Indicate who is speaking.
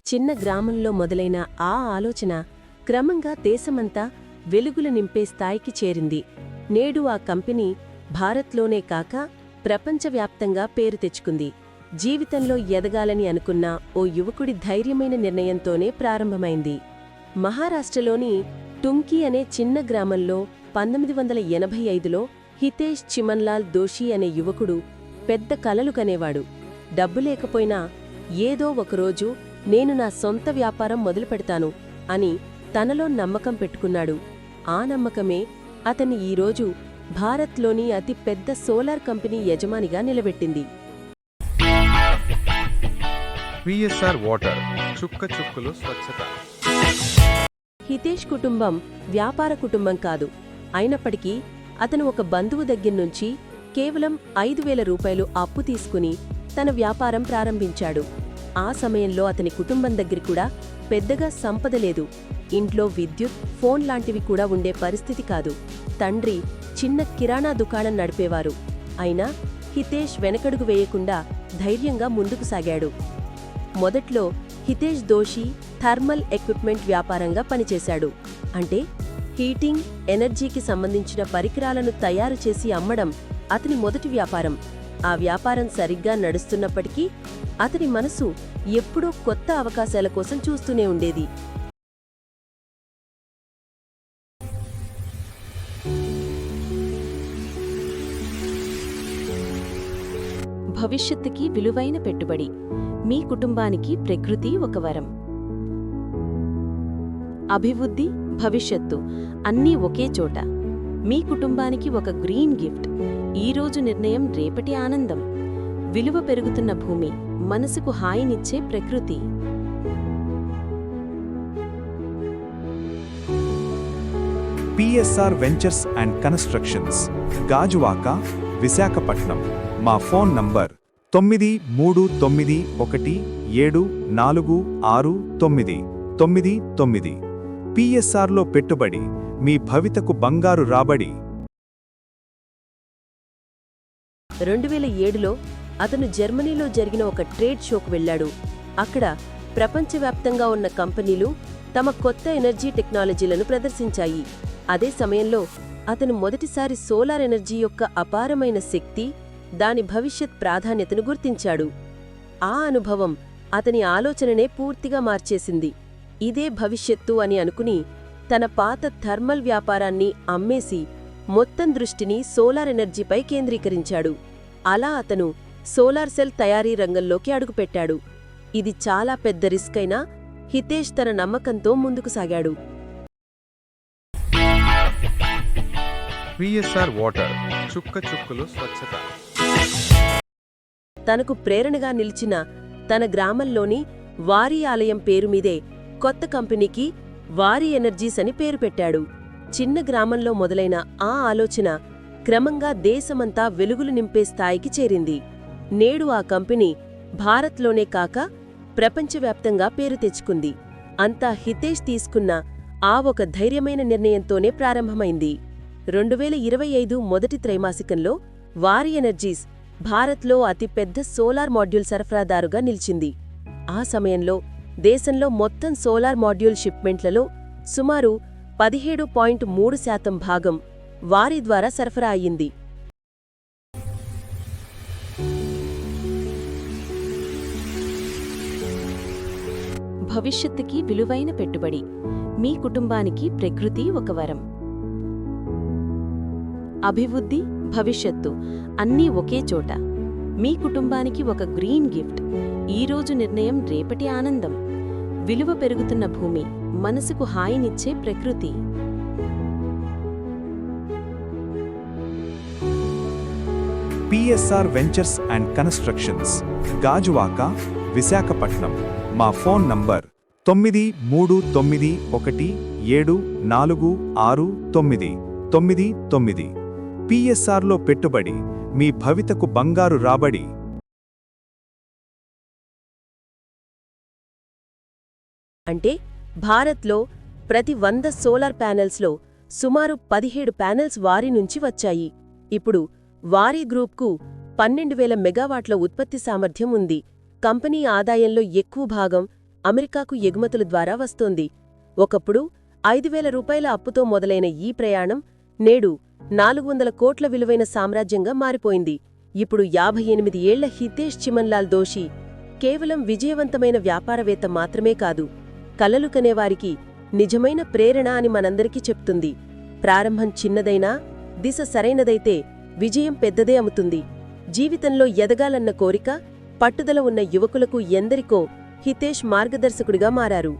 Speaker 1: చిన్న గ్రామంలో మొదలైన ఆ ఆలోచన క్రమంగా దేశమంతా వెలుగులు నింపే స్థాయికి చేరింది. నేడు ఆ కంపెనీ భారత్లోనే కాక ప్రపంచవ్యాప్తంగా పేరు తెచ్చుకుంది. జీవితంలో ఎదగాలని అనుకున్న ఓ యువకుడి ధైర్యమైన నిర్ణయంతోనే ప్రారంభమైంది. మహారాష్ట్రలోని టుంకీ అనే చిన్న గ్రామంలో 1985లో హితేష్ చిమన్లాల్ దోషి అనే యువకుడు పెద్ద కలలు కనేవాడు. డబ్బు లేకపోయినా ఏదో ఒకరోజు నేను నా సొంత వ్యాపారం మొదలుపెడతాను అని తనలో నమ్మకం పెట్టుకున్నాడు. ఆ నమ్మకమే అతన్ని ఈరోజు భారత్లోని అతి పెద్ద సోలార్ కంపెనీ యజమానిగా నిలబెట్టింది.
Speaker 2: పిఎస్ఆర్ వాటర్ చుక్క చుక్కలు స్వచ్ఛత.
Speaker 1: హితేష్ కుటుంబం వ్యాపార కుటుంబం కాదు. అయినప్పటికీ అతను ఒక బంధువు దగ్గర్నుంచి కేవలం 5,000 రూపాయలు అప్పు తీసుకుని తన వ్యాపారం ప్రారంభించాడు. ఆ సమయంలో అతని కుటుంబం దగ్గర కూడా పెద్దగా సంపద లేదు. ఇంట్లో విద్యుత్, ఫోన్ లాంటివి కూడా ఉండే పరిస్థితి కాదు. తండ్రి చిన్న కిరాణా దుకాణం నడిపేవారు. అయినా హితేష్ వెనకడుగు వేయకుండా ధైర్యంగా ముందుకు సాగాడు. మొదట్లో హితేష్ దోషి థర్మల్ ఎక్విప్మెంట్ వ్యాపారంగా పనిచేశాడు. అంటే హీటింగ్, ఎనర్జీకి సంబంధించిన పరికరాలను తయారు చేసి అమ్మడం అతని మొదటి వ్యాపారం. ఆ వ్యాపారం సరిగ్గా నడుస్తున్నప్పటికీ అతని మనసు ఎప్పుడూ కొత్త అవకాశాల కోసం చూస్తూనే ఉండేది. భవిష్యత్తుకి విలువైన పెట్టుబడి. మీ కుటుంబానికి ప్రకృతి ఒక వరం. అభివృద్ధి, భవిష్యత్తు అన్నీ ఒకే చోట. మీ కుటుంబానికి ఒక గ్రీన్ గిఫ్ట్. ఈరోజు నిర్ణయం రేపటి ఆనందం. విలువ పెరుగుతున్న భూమి, మనసుకు హాయినిచ్చే ప్రకృతి.
Speaker 3: PSR ventures and constructions, Gajuwaka, Visakhapatnam. మా ఫోన్ నంబర్ 9317469999. పిఎస్ఆర్లో పెట్టుబడి, మీ భవితకు బంగారు రాబడి.
Speaker 1: 2007లో అతను జర్మనీలో జరిగిన ఒక ట్రేడ్ షోకు వెళ్లాడు. అక్కడ ప్రపంచవ్యాప్తంగా ఉన్న కంపెనీలు తమ కొత్త ఎనర్జీ టెక్నాలజీలను ప్రదర్శించాయి. అదే సమయంలో అతను మొదటిసారి సోలార్ ఎనర్జీ యొక్క అపారమైన శక్తి, దాని భవిష్యత్ ప్రాధాన్యతను గుర్తించాడు. ఆ అనుభవం అతని ఆలోచననే పూర్తిగా మార్చేసింది. ఇదే భవిష్యత్తు అని అనుకుని తన పాత థర్మల్ వ్యాపారాన్ని అమ్మేసి మొత్తం దృష్టిని సోలార్ ఎనర్జీపై కేంద్రీకరించాడు. అలా అతను సోలార్ సెల్ తయారీ రంగంలోకి అడుగుపెట్టాడు. ఇది చాలా పెద్ద రిస్క్ అయినా హితేష్ తన నమ్మకంతో ముందుకు సాగాడు.
Speaker 2: పిఎస్ఆర్ వాటర్ చుక్క చుక్కలు స్వచ్ఛత.
Speaker 1: తనకు ప్రేరణగా నిలిచిన తన గ్రామంలోని వారీ ఆలయం పేరుమీదే కొత్త కంపెనీకి వారీ ఎనర్జీస్ అని పేరు పెట్టాడు. చిన్న గ్రామంలో మొదలైన ఆ ఆలోచన క్రమంగా దేశమంతా వెలుగులు నింపే స్థాయికి చేరింది. నేడు ఆ కంపెనీ భారత్లోనే కాక ప్రపంచవ్యాప్తంగా పేరు తెచ్చుకుంది. అంతా హితేష్ తీసుకున్న ఆ ఒక ధైర్యమైన నిర్ణయంతోనే ప్రారంభమైంది. 2025 మొదటి త్రైమాసికంలో వారీ ఎనర్జీస్ భారత్లో అతిపెద్ద సోలార్ మాడ్యూల్ సరఫరాదారుగా నిలిచింది. ఆ సమయంలో దేశంలో మొత్తం సోలార్ మాడ్యూల్ షిప్మెంట్లలో సుమారు 17.3% భాగం వారి ద్వారా సరఫరా అయ్యింది. భవిష్యత్తుకి విలువైన పెట్టుబడి. మీ కుటుంబానికి ప్రకృతి ఒక వరం. అభివృద్ధి, భవిష్యత్తు అన్నీ ఒకే చోట. మీ కుటుంబానికి ఒక గ్రీన్ గిఫ్ట్. ఈరోజు నిర్ణయం రేపటి ఆనందం. విలువ పెరుగుతున్న భూమి, మనసుకు హాయినిచ్చే ప్రకృతి.
Speaker 3: PSR ventures and constructions, Gajuwaka, Visakhapatnam. మా ఫోన్ నంబర్ 9317469999. పిఎస్ఆర్లో పెట్టుబడి, మీ భవితకు బంగారు రాబడి.
Speaker 1: అంటే భారత్లో ప్రతి 100 సోలార్ ప్యానెల్స్లో సుమారు 17 ప్యానెల్స్ వారి నుంచి వచ్చాయి. ఇప్పుడు వారీ గ్రూప్కు 12,000 మెగావాట్ల ఉత్పత్తి సామర్థ్యం ఉంది. కంపెనీ ఆదాయంలో ఎక్కువ భాగం అమెరికాకు ఎగుమతుల ద్వారా వస్తోంది. ఒకప్పుడు 5,000 రూపాయల అప్పుతో మొదలైన ఈ ప్రయాణం నేడు 400 కోట్ల విలువైన సామ్రాజ్యంగా మారిపోయింది. ఇప్పుడు 58 ఏళ్ల హితేష్ చిమన్లాల్ దోషి కేవలం విజయవంతమైన వ్యాపారవేత్త మాత్రమే కాదు, కలలు కనేవారికి నిజమైన ప్రేరణ అని మనందరికీ చెప్తుంది. ప్రారంభం చిన్నదైనా దిశ సరైనదైతే విజయం పెద్దదే అముతుంది. జీవితంలో ఎదగాలన్న కోరిక, పట్టుదల ఉన్న యువకులకు ఎందరికో హితేష్ మార్గదర్శకుడిగా మారారు.